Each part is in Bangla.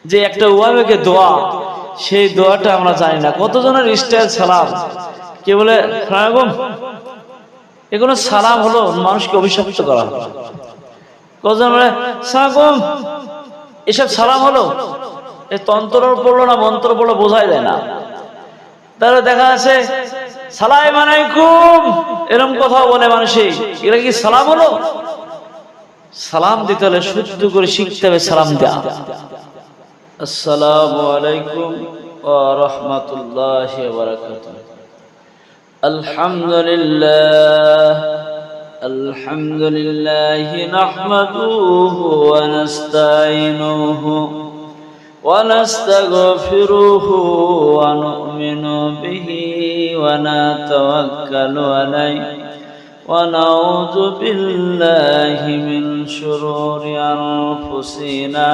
যে একটা ওয়াবে দোয়া, সেই দোয়াটা আমরা জানি না। কতজনের স্টাইল সালাম, কে বলে সালাম, এগুলো সালাম হলো মানুষকে অভিশপ্ত করা। কতজন বলে সালাম, এসব সালাম হলো, এই তন্ত্র পড়লো না মন্ত্র পড়লো বোঝাই যায় না। তাহলে দেখা যাচ্ছে সালাম আলাইকুম এরকম কথা বলে মানুষে, এরা কি সালাম হলো? সালাম দিতে হলে শুদ্ধ করে শিখতে হবে সালাম দেয়া। আসসালামু আলাইকুম ওয়া রাহমাতুল্লাহি ওয়া বারাকাতুহু। আলহামদুলিল্লাহি নাহমাদুহু ওয়া নাস্তাঈনুহু ওয়া নাস্তাগফিরুহু ওয়া নু'মিনু বিহি ওয়া নাতাওয়াক্কালু আলাইহি ওয়া নাউযু বিল্লাহি মিন শুরুরি আনফুসিনা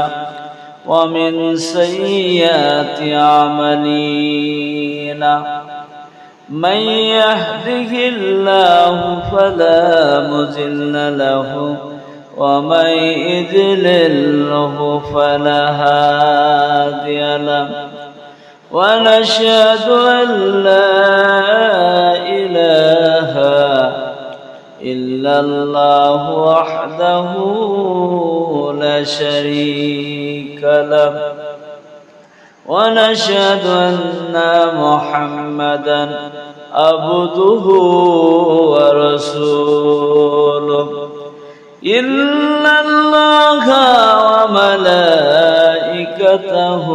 ওয়া মিন সাইয়্যাতি আমালিনা। من يهده الله فلا مضل له ومن يضلله فلا هادي له ونشهد أن لا إله إلا الله وحده لا شريك له ونشهد أن محمدا عبده ورسوله إن الله وملائكته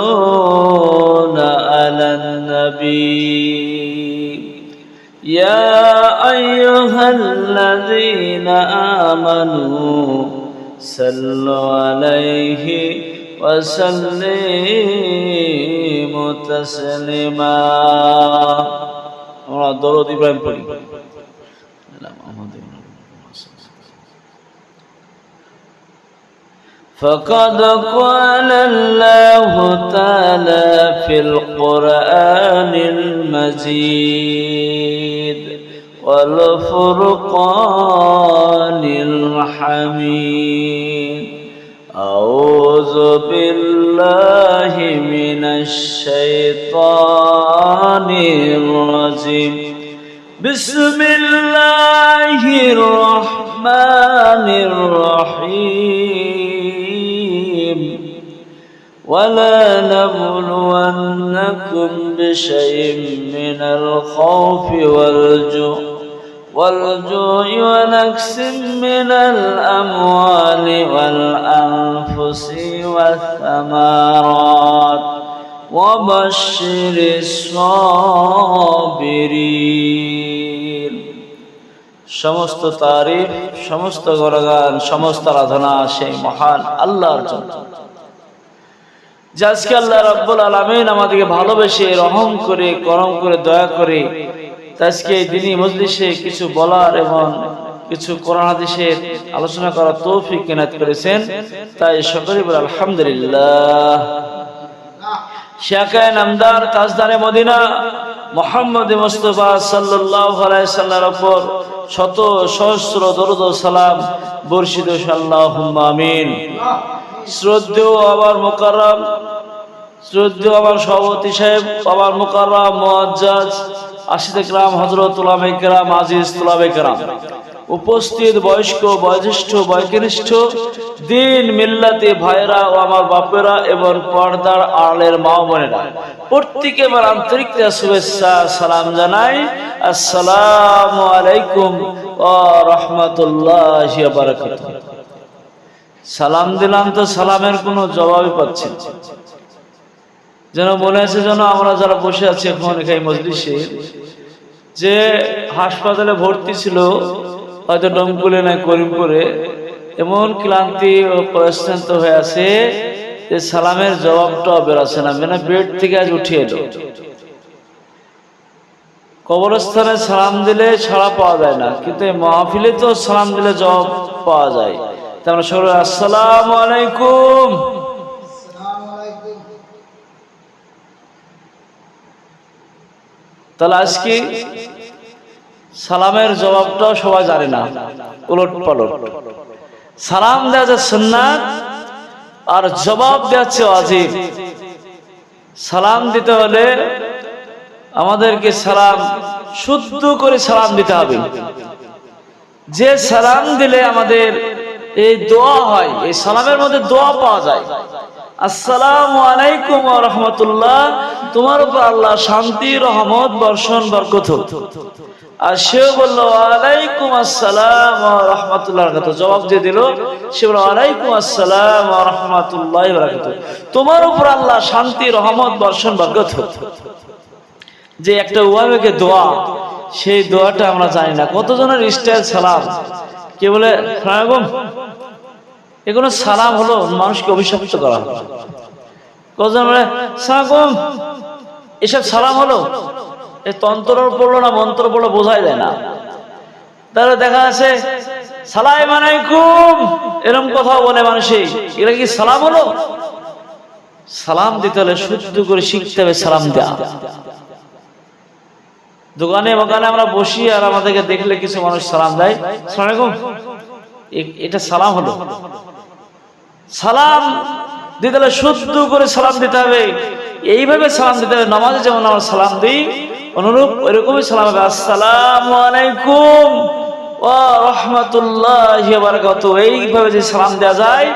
يصلون على النبي يا أيها الذين آمنوا صلوا عليه وسلموا تسليما। আমরা দরুদ ইব্রাহিম পড়ি। فقد قال الله تعالى في القرآن المجيد والفرقان الحميد أعوذ بالله من الشيطان الرجيم بسم الله الرحمن الرحيم ولا نبلونكم بشيء من الخوف والجوع ونقص من الأموال والأنفس والثمرات وبشر الصابرين। সমস্ত তারিফ, সমস্ত গুণগান, সমস্ত আরাধনা সেই মহান আল্লাহর জন্য, আজকে আল্লাহ রাব্বুল আলামিন আমাদেরকে ভালোবেসে রহম করে করম করে দয়া করে আজকে এই দিনই মজলিসে কিছু বলার এবং কিছু কোরআন হাদিসের আলোচনা করার তৌফিক এনায়েত করেছেন, তাই সকলে বলে আলহামদুলিল্লাহ। শাকায়ে নামদার তাজদারে মদিনা মুহাম্মদ মুস্তাফা সাল্লাল্লাহু আলাইহি সাল্লামের উপর শত সহস্র দরুদ ও সালাম বর্ষিত হোক, আল্লাহুম্মা আমিন। শ্রদ্ধেয় আমার মুকাররম, শ্রদ্ধেয় আমার সভাপতি সাহেব, আমার মুকাররম মুআজ্জাজ আশিদে কেরাম, হযরত উলামায়ে কেরাম, আজিজ তুলাবে কেরাম, উপস্থিত বয়স্ক বয়োজ্যেষ্ঠ বয়োকনিষ্ঠ দিন মিল্লাতি ভাইরা ও আমার বাপেরা এবং পর্দার আড়ালের মা বোনেরা, প্রত্যেককে আমার আন্তরিক শুভেচ্ছা সালাম জানাই। আসসালামু আলাইকুম ওয়া রাহমাতুল্লাহি ওয়া বারাকাতুহু। সালাম দিলাম তো সালামের কোনো জবাবই পাচ্ছি না, যেন মনে আছে যেন আমরা যারা বসে আছি এখন এই মজলিসে, যে হাসপাতালে ভর্তি ছিল হয়তো ডমকুলে না করিমপুরে, এমন ক্লান্তি ও পরিশ্রান্ত হয়ে আছে যে সালামের জবাবটাও বেরোচ্ছে না, মানে বেড থেকে আজ উঠে এলো। কবরস্থানে সালাম দিলে ছাড়া পাওয়া যায় না, কিন্তু এই মাহফিলে তো সালাম দিলে জবাব পাওয়া যায়। তাই আমরা সকলে আসসালামু আলাইকুম। তাহলে আজকে সালামের জবাবটাও সবাই জানে না, উলট পালট। সালাম দেওয়া যে সুন্নাত, আর জবাব দেওয়া হচ্ছে ওয়াজিব। সালাম দিতে হলে আমাদেরকে সালাম শুদ্ধ করে সালাম দিতে হবে। যে সালাম দিলে আমাদের এই দোয়া হয়, এই সালামের মধ্যে দোয়া পাওয়া যায়। আসসালামু আলাইকুম ওয়া রাহমাতুল্লাহ, তোমার উপর আল্লাহ শান্তি রহমত বর্ষণ বরকত হোক। আর সেও বলল ওয়ালাইকুম আসসালাম ওয়া রাহমাতুল্লাহি ওয়া বারাকাতুহু। জবাব যে দিল সে বলল ওয়ালাইকুম আসসালাম ওয়া রাহমাতুল্লাহি ওয়া বারাকাতুহু, তোমার উপর আল্লাহ শান্তি রহমত বর্ষণ বরকত হোক। যে একটা ওয়াবে দোয়া, সেই দোয়াটা আমরা জানি না। কতজনের স্টাইল সালাম, কে বলে সালাম, এগুলো সালাম হলো মানুষকে অভিশপ্ত করা হলো। কতজন বলে সালাম, এসব সালাম হলো এই তন্ত্র পড়লো না মন্ত্র পড়লো বোঝাই যায় না। তাহলে দেখা আছে সালাম আলাইকুম এরকম কথা বলে মানুষে, এরা কি সালাম হলো? সালাম দিতে হলে শুদ্ধ করে শিখতে হবে সালাম দেয়া। দোকানে মোকানে আমরা বসি আর আমাদেরকে দেখলে কিছু মানুষ সালাম দেয়, আসসালামু আলাইকুম, এটা সালাম হলো? সালাম দিতে হলে শুদ্ধ করে সালাম দিতে হবে। এইভাবে সালাম দিতে হবে, নামাজে যেমন আমরা সালাম দিই অনুরূপ ওইরকমই সালাম হবে। আসসালামু আলাইকুম ওয়া রাহমাতুল্লাহি ওয়া বারাকাতুহু। এইভাবে যে সালাম দেওয়া যায়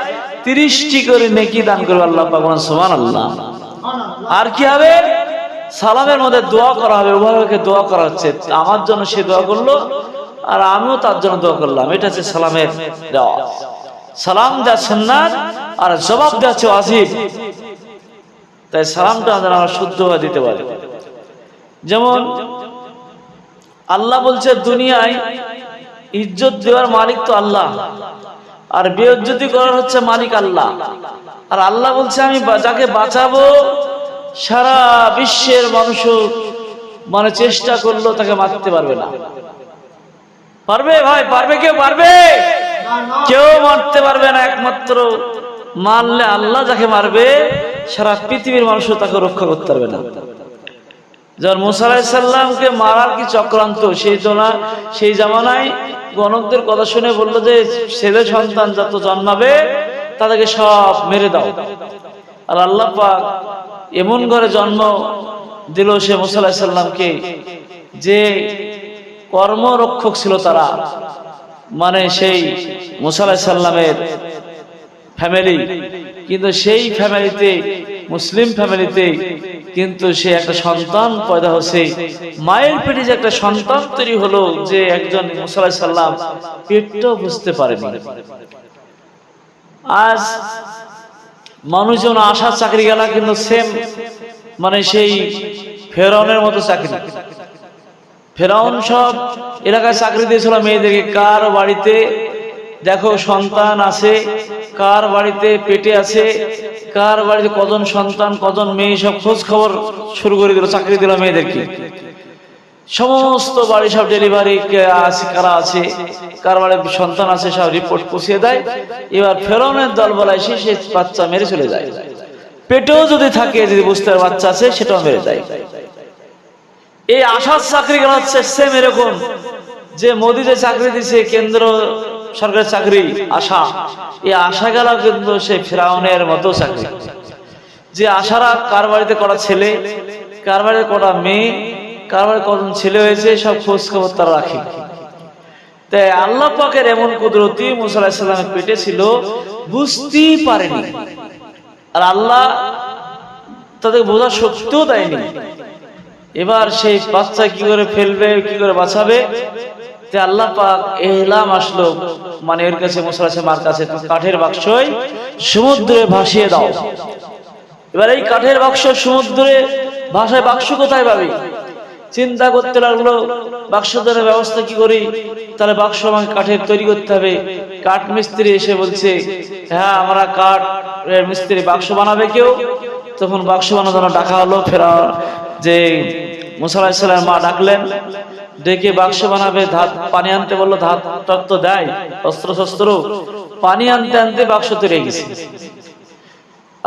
30টি করে নেকি দান করবে আল্লাহ পাক, সুবহানাল্লাহ। আর কি হবে? সালামের মধ্যে দোয়া করা হবে, উভয়কে দোয়া করা হচ্ছে। আমার জন্য সে দোয়া করলো আর আমিও তার জন্য দোয়া করলাম, এটা হচ্ছে সালামের দেওয়া। সালাম দেওয়া সুন্নাত আর জবাব দেওয়া হচ্ছে ওয়াজিব। তাই সালামটা আমরা শুদ্ধভাবে দিতে পারি। যেমন আল্লাহ বলছে দুনিয়ায় ইজ্জত দেওয়ার মালিক তো আল্লাহ, আর বেইজ্জতি করার হচ্ছে মালিক আল্লাহ। আর আল্লাহ বলছে আমি যাকে বাঁচাবো সারা বিশ্বের মানুষ মানে চেষ্টা করলো তাকে মারতে পারবে না। পারবে ভাই? পারবে? কেউ পারবে? কেউ মারতে পারবে না। একমাত্র মারলে আল্লাহ যাকে মারবে সারা পৃথিবীর মানুষও তাকে রক্ষা করতে পারবে না। যেমন মুসা আলাইহিস সালামকে মারার কি চক্রান্ত, সেই জামানায় গণকদের কথা শুনে বললো যে ছেলে সন্তান যত জন্মাবে তাদেরকে সব মেরে দাও। আর আল্লাহ পাক এমন ঘরে জন্ম দিল সে মুসা আলাইহিস সালামকে, যে কর্মরক্ষক ছিল তারা, মানে সেই মুসা আলাইহিস সালামের ফ্যামিলি, কিন্তু সেই ফ্যামিলিতে মুসলিম ফ্যামিলিতে কিন্তু সে একটা সন্তান পয়দা হচ্ছে। মায়ের পেটে যে একটা সন্তান তৈরি হলো, যে একজন মুসা আলাইহিস সালাম পেটটাও বুঝতে পারেনি। আজ মানুষজন আশার চাকরি গেলা কিন্তু সেম মানে সেই ফেরাউনের মতো চাকরি। ফেরাউন সব এলাকায় চাকরি দিয়েছিল মেয়েদেরকে। কার বাড়িতে দেখো সন্তান আছে, কার বাড়িতে পেটে আছে, কার বাড়িতে কজন সন্তান কজন মেয়ে, সব খোঁজ খবর শুরু করে দিল, চাকরি দিল মেয়েদেরকে। সমস্ত বাড়ি সব ডেলিভারি কারা আছে, কার বাড়ি সন্তান আছে সব রিপোর্ট পৌঁছিয়ে দেয়। এবার ফেরাউনের দল বলায় সে বাচ্চা মেরে চলে যায়। পেটেও যদি থাকে, যদি বুঝতে পারে বাচ্চা আছে, সেটাও মেরে যায়। এই আশার চাকরি গেল হচ্ছে সেম এরকম, যে মোদি যে চাকরি দিছে কেন্দ্র সরকারের চাকরি আশা, এই আশা গেল কিন্তু সে ফেরাউনের মতো চাকরি। যে আশারা কার বাড়িতে করা ছেলে, কার বাড়িতে কটা মেয়ে, কার বাড়িতে কজন ছেলে হয়েছে, সব খোঁজ খবর তারা রাখে। তাই আল্লাহ পাকের এমন কুদরতি মুসা আলাইহিস সালামের পেটে ছিল, বুঝতেই পারেনি। আর আল্লাহ তাদের বোঝার শক্তিও দেয়নি। এবার সেই বাচ্চা কি করে ফেলবে, কি করে বাঁচাবে, আল্লাহ পাক এলাম আসলো, মানে এর কাছে মুসা আলাইহিস সালামের কাছে, কাঠের বাক্সই সমুদ্রে ভাসিয়ে দাও। এবার এই কাঠের বাক্স সমুদ্রে ভাসায়, বাক্স কোথায় পাবে? চিন্তা করতে লাগলো বাক্স ধরে ব্যবস্থা কি করি, তাহলে বাক্স আমাকে কাঠের তৈরি করতে হবে। কাঠ মিস্ত্রি এসে বলছে হ্যাঁ আমরা কাঠ মিস্ত্রি, বাক্স বানাবে কেউ? তখন বাক্স বানানোর জন্য ডাকা হলো। ফেরা যে মুসা আলাইহিস সালামের মা ডাকলেন, ডেকে বাক্স বানাবে, পানি আনতে বললো। ধাত তো দেয়, অস্ত্র শস্ত্র, পানি আনতে আনতে বাক্স তৈরি গেছে।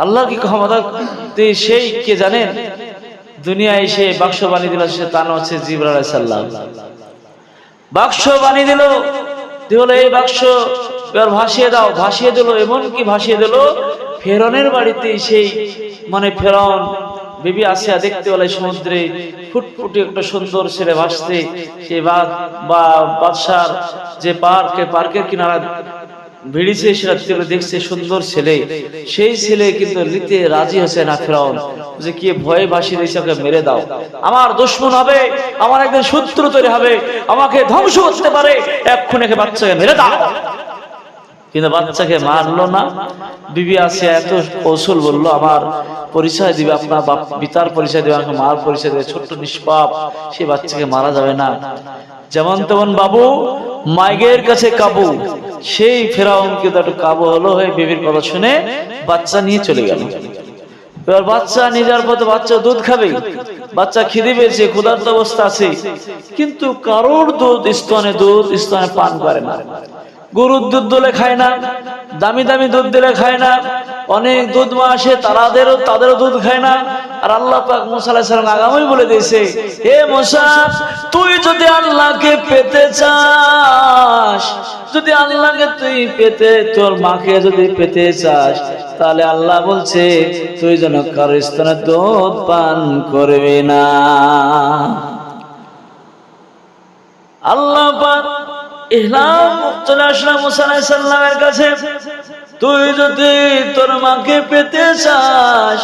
আল্লাহ কি ক্ষমতা সেই কে জানেন? দুনিয়ায় এসে বাক্স বানিয়ে দিল, সে তার নাম হচ্ছে জিবরাইল আলাইহিস সালাম। বাক্স বানিয়ে দিল, এই বাক্স এবার ভাসিয়ে দাও। ভাসিয়ে দিল, এমন কি ভাসিয়ে দিল ফেরাউনের বাড়িতে সেই মানে ফেরাউন বিবি আসিয়া দেখতে বলে সমুদ্রে ফুটফুটে একটা সুন্দর ছেলে ভাসছে, সেই বাদশার যে পার্কের কিনারা ভিড়িছে সেটা দেখছে সুন্দর ছেলে, সেই ছেলে কিন্তু নিতে রাজি হচ্ছে না ফেরাউন, যে কি ভয়ে ভাসিয়ে দিয়েছে, ওকে মেরে দাও, আমার দুশমন হবে, আমার একদিন শত্রু তৈরি হবে, আমাকে ধ্বংস করতে পারে, এক্ষুনি বাচ্চাকে মেরে দাও। কিন্তু বাচ্চাকে মারলো না। বিবি আসিয়া এত কৌশল বললো, আমার পরিচয় দিবে, আপনার পিতার পরিচয় দিবে, আমাকে মার পরিচয় দিবে, ছোট্ট নিষ্পাপ সেই বাচ্চাকে মারা যাবে না। যেমন তেমন বাবু মাইগের কাছে কাবু, সেই ফেরাউন কিন্তু একটু কাবু হলো, হয়ে বিবির কথা শুনে বাচ্চা নিয়ে চলে গেল। এবার বাচ্চা নিয়ে যাওয়ার পথে বাচ্চা দুধ খাবে, বাচ্চা খিদে পেয়েছে, ক্ষুধার্ত অবস্থা আছে, কিন্তু কারোর দুধ স্তনে পান করে না। গরুর দুধ দিলে খায় না, দামি দামি দুধ দিলে খায় না, অনেক দুধ মা আসে তাদেরও দুধ খায় না। আর আল্লাহ পাক মুসা আলাইহিস সালাম আগামী বলে দিয়েছে, হে মুসা, তুই যদি আল্লাহকে পেতে চাস, যদি আল্লাহকে তুই পেতে, তোর মাকে যদি পেতে চাস, তাহলে আল্লাহ বলছে তুই যেন কারো স্তনে দুধ পান করবি না। আল্লাহ পাক ইহলাম চলে আসলাম মুসা আলাইহিস সালামের কাছে, তুই যদি তোর মাকে পেতে চাস,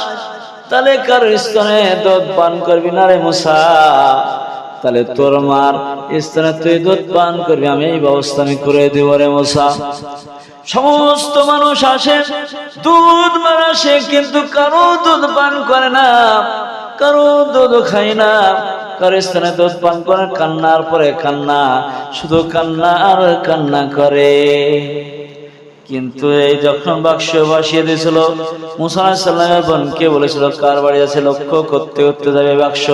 তাহলে কারো স্তনে দুধ পান করবি না রে মুসা, তাহলে তোর মার স্তনে তুই দুধ পান করবি, আমি এই ব্যবস্থা আমি করে দেব রে মুসা। সমস্ত মানুষ আসে, দুধ মান আসে, কিন্তু কারো দুধ পান করে না, কারো দুধ খায় না, কারো স্তনে দুধ পান করে, কান্নার পরে কান্না, শুধু কান্না আর কান্না করে। কিন্তু এই যখন বাক্স ভাসিয়ে দিয়েছিল, মুসা আলাইহিস সালামের বোনকে বলেছিল কার বাড়ি আছে লক্ষ্য করতে করতে যাবে বাক্স,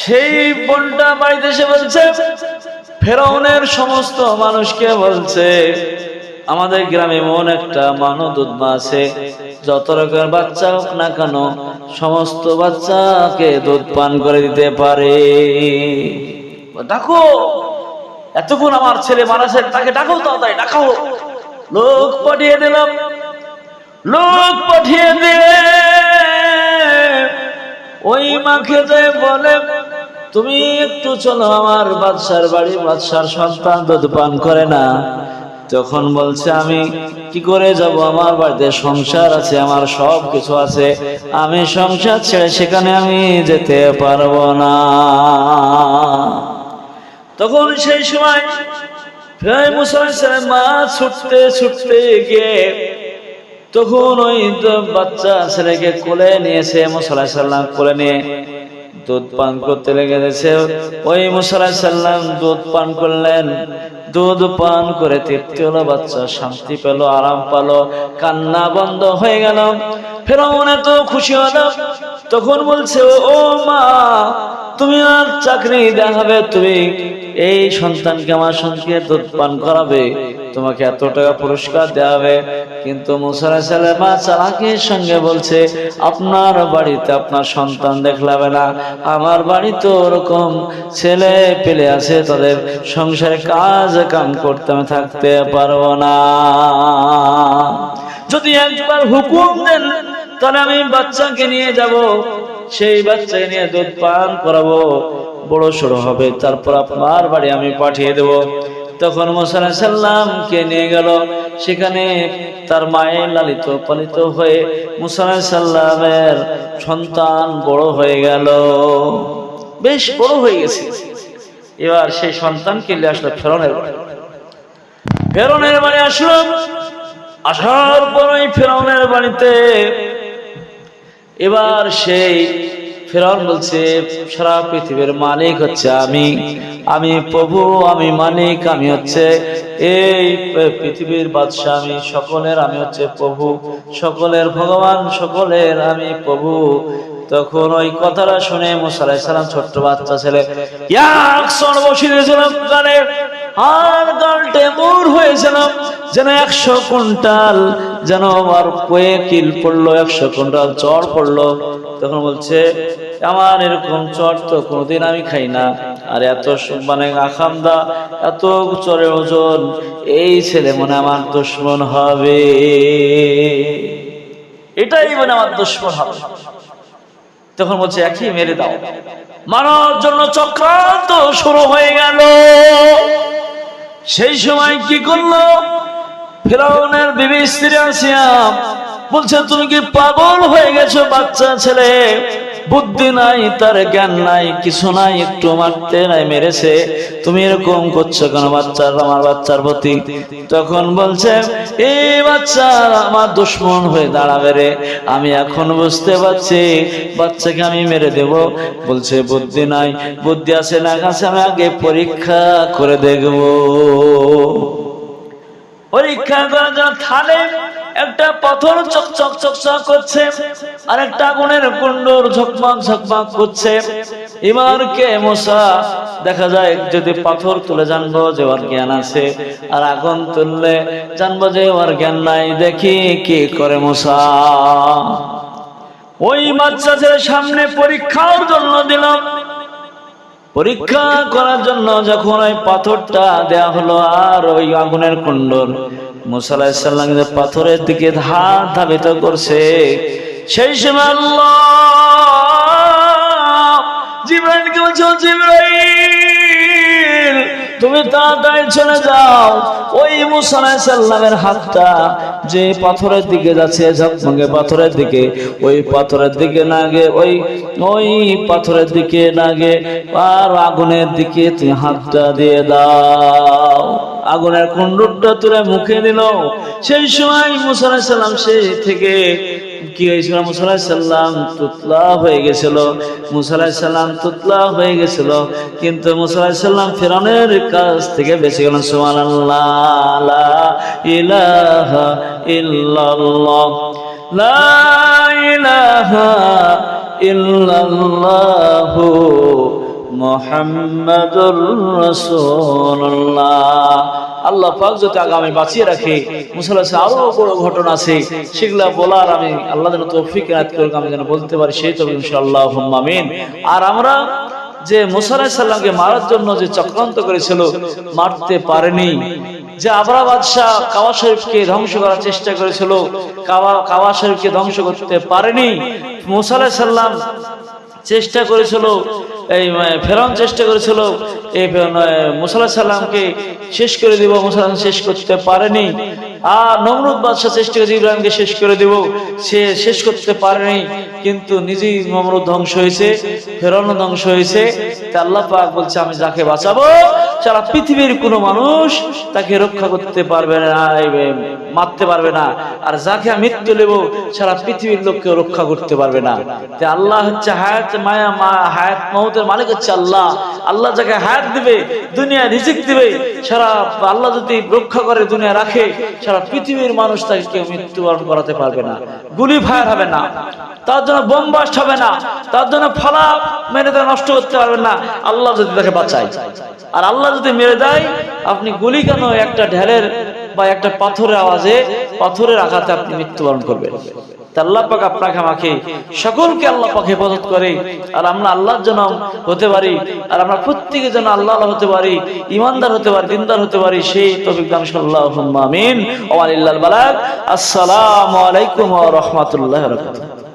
সেই বোনটা বাড়িতে এসে বলছে, ফেরাউনের সমস্ত মানুষকে বলছে, আমাদের গ্রামে এমন একটা মানব দুধমা আছে, যত রকমের বাচ্চা হোক না কেন সমস্ত বাচ্চাকে দুধ পান করে দিতে পারে, ডাকো, এতক্ষণ আমার ছেলে মারা ছেলে, তাকে ডাকো, তাড়াতাড়ি ডাকাও। লোক পাঠিয়ে দিলাম, লোক পাঠিয়ে দিয়ে ওই মাকে যে বলে, তুমি একটু চলো আমার বাদশার বাড়ি, বাদশার সন্তান দুধ পান করে না। তখন বলছে, আমি কি করে যাব, আমার বাড়িতে সংসার আছে, আমার সব কিছু আছে, আমি সংসার ছেড়ে সেখানে আমি যেতে পারবো না। তখন সেই সময় মুসা আলাইহিস সালাম মা ছুটতে ছুটতে গিয়ে তখন ওই বাচ্চা ছেলেকে কোলে নিয়েছে, মুসা আলাইহিস সালাম কোলে নিয়ে দুধ পান করতে লেগেছে। ওই মুসা আলাইহিস সালাম দুধ পান করলেন, দুধ পান করে তৃপ্তি হলো, বাচ্চা শান্তি পেল, আরাম পেলো, কান্না বন্ধ হয়ে গেল। ফেরাউন এত খুশি হলো, তখন বলছে, ও মা, তুমি আর চাকরি দেখাবে, তুমি এই সন্তানকে, আমার সন্তানকে দুধ পান করাবে, তোমাকে এত টাকা পুরস্কার দেওয়া হবে। কিন্তু মুসা আলাইহিস সালাম মা চালাকির সঙ্গে বলছে, আপনার বাড়িতে আপনার সন্তান দেখলাবে না, আমার বাড়িতে ওরকম ছেলে পেলে আছে, তাদের সংসারে কাজ কাম করতে আমি থাকতে পারবো না, যদি একবার হুকুম দেন তাহলে আমি বাচ্চাকে নিয়ে যাব, সেই বাচ্চাকে নিয়ে দুধ পান করাবো, বড় সড়ো হবে, তারপর আপনার বাড়ি আমি পাঠিয়ে দেব। তখন মুসা আলাইহিস সালামকে নিয়ে গেল, সেখানে তার মায়ের লালিত পালিত হয়ে মুসা আলাইহিস সালামের সন্তান বড় হয়ে গেল, বেশ বড় হয়ে গেছে। এবার সেই সন্তানকে নিয়ে আসলো ফেরাউনের বাড়ি। ফেরাউনের বাড়ি আসলো, আসার পর ওই ফেরাউনের বাড়িতে এবার সেই ফেরাউন বলছে, সারা পৃথিবীর মালিক হচ্ছে আমি প্রভু, আমি মালিক, আমি হচ্ছে এই পৃথিবীর বাদশা, আমি সকলের, আমি হচ্ছে প্রভু, সকলের ভগবান, সকলের আমি প্রভু। তখন ওই কথাটা শুনে মুসা আলাইহিস সালাম ছোট্ট বাচ্চা ছেলে বসিয়ে দিয়েছিলাম গানে, আর গালটে মুর হয়েছিল যেন 100 কুইন্টাল, যেন আমার কয়ে কিল পড়লো, 100 কুইন্টাল চড় পড়লো। তখন বলছে, আমার এরকম চড় তো কোনোদিন আমি খাই না, আর এত মানে আখামদা, এত চড়ের ওজন, এই ছেলে মনে আমার দুশমন হবে। এটাই মানে আমার দুশ্মন হবে। তখন বলছে একই মেরে দাও। মারার জন্য চক্রান্ত শুরু হয়ে গেল। সেই সময় কি করলো ফিরআউনের বিবি স্ত্রী আসিয়া বলছে, তুমি কি পাগল হয়ে গেছো? বাচ্চা ছেলে, বুদ্ধি নাই, তার জ্ঞান নাই, কিছু নাই, একটু মারতে নাই, মেরেছে, তুমি এরকম করছো কেন আমার বাচ্চার প্রতি? তখন বলছে, এই বাচ্চা আমার দুশমন হয়ে দাঁড়াবে রে, আমি এখন বুঝতে পারছি বাচ্চাকে আমি মেরে দেব। বলছে বুদ্ধি নাই, বুদ্ধি আছে না কাছে, আমি আগে পরীক্ষা করে দেখব। পরীক্ষা করার জন্য থালে একটা পাথর চকচক চকচক করছে, আর একটা আগুনের কুণ্ডুর ঝকমক ঝকমক করছে। এবার কে মুসা, দেখা যায় যদি পাথর তুলে জানবো যে ওর জ্ঞান আছে, আর আগুন তুললে জানবো যে ওর জ্ঞান নাই। দেখি কি করে মুসা। ওই বাচ্চা ছেলের সামনে পরীক্ষার জন্য দিলাম। পরীক্ষা করার জন্য যখন ওই পাথরটা দেয়া হলো আর ওই আগুনের কুণ্ডল, মুসা আলাইহিস সালাম পাথরের দিকে ধাবিত করছে, সেই সময় আল্লাহ জিবরাইলকে বলছে, জিবরাইল তুমি তাড়াতাড়ি চলে যাও। ওই মুসা আলাইহিস সালামের হাতটা যে পাথরের দিকে যাচ্ছে, ঝকমকে পাথরের দিকে, ওই পাথরের দিকে না গে, ওই পাথরের দিকে না গে আর আগুনের দিকে তুমি হাতটা দিয়ে দাও। আগুনের কুণ্ডুরটা তুলে মুখে দিল। সেই সময় মুসা আলাইহিস সালাম সেই থেকে কি হয়েছিল, মুসা আলাইহিস সালাম তুতলা হয়ে গেছিল। মুসা আলাইহিস সালাম তুতলা হয়ে গেছিল, কিন্তু মুসা আলাইহিস সালাম ফিরআউনের কাছ থেকে বেঁচে গেলেন। সুবহানাল্লাহ, লা ইলাহা ইল্লাল্লাহ, লা ইলাহা ইল্লাল্লাহু মুহাম্মাদুর রাসূলুল্লাহ। আল্লাহ পাক যদি আগামী বাঁচিয়ে রাখে, মুসা আলাইহিস সালাম আরো বড় ঘটনা আছে, সেগুলা বলার আমি আল্লাহ যেন তৌফিক এনায়েত করুক, আমি যেন বলতে পারি, সেই তবে ইনশাআল্লাহ আমিন। আর আমরা যে মুসা আলাইহিস সালামকে মারার জন্য যে চক্রান্ত করেছিল, মারতে পারেনি। যে আবরা বাদশাহ কাবা শরীফকে ধ্বংস করার চেষ্টা করেছিল, কাবা শরীফকে ধ্বংস করতে পারেনি। মুসা আলাইহিস সালাম চেষ্টা করেছিল, এই ফেরাউন চেষ্টা করেছিল এই মুসা আলাইহিস সালামকে শেষ করে দিব, মুসা আলাইহিস শেষ করতে পারেনি। আর নমরুদ বাদশা চেষ্টা করে ইব্রাহিমকে শেষ করে দিব, সে শেষ করতে পারেনি, কিন্তু নিজেই নমরুদ ধ্বংস হয়েছে, ফেরাউন ধ্বংস হয়েছে। তা আল্লাহ পাক বলছে, আমি যাকে বাঁচাবো সারা পৃথিবীর কোনো মানুষ তাকে রক্ষা করতে পারবে না, মারতে পারবে না, আর যাকে মৃত্যু নেব সারা পৃথিবীর লোককে রক্ষা করতে পারবে না। তে আল্লাহ হচ্ছে হায়াত হায়াত মউতের মালিক হচ্ছে আল্লাহ। আল্লাহ যাকে হায়াত দিবে, দুনিয়া রিজিক দিবে, সারা আল্লাহ যদি রক্ষা করে দুনিয়া রাখে, সারা পৃথিবীর মানুষ তাকে কেউ মৃত্যুবরণ করাতে পারবে না, গুলি ফায়ার হবে না, তার জন্য বোম ব্লাস্ট হবে না, তার জন্য ফালা মেরে তাকে নষ্ট করতে পারবেন না, আল্লাহ যদি তাকে বাঁচায়। আর আল্লাহ যদি মেরে দেয়, আপনি গুলি কেন, একটা ঢেলের বা একটা পাথরের আওয়াজে, পাথরের আঘাতে আপনি মৃত্যুবরণ করবেন। আল্লাহ পাক আপনাকে আমাকে সকলকে আল্লাহ পাক হেফাজত করে, আর আমরা আল্লাহর জন্য হতে পারি, আর আমরা প্রত্যেকের জন্য আল্লাহ হতে পারি, ইমানদার হতে পারি, দিনদার হতে পারি, সেই তৌফিক দান আল্লাহুম্মা আমিন। ওয়া লিল্লাহিল বালাগ। আসসালামু আলাইকুম ওয়া রাহমাতুল্লাহি ওয়া বারাকাতুহু।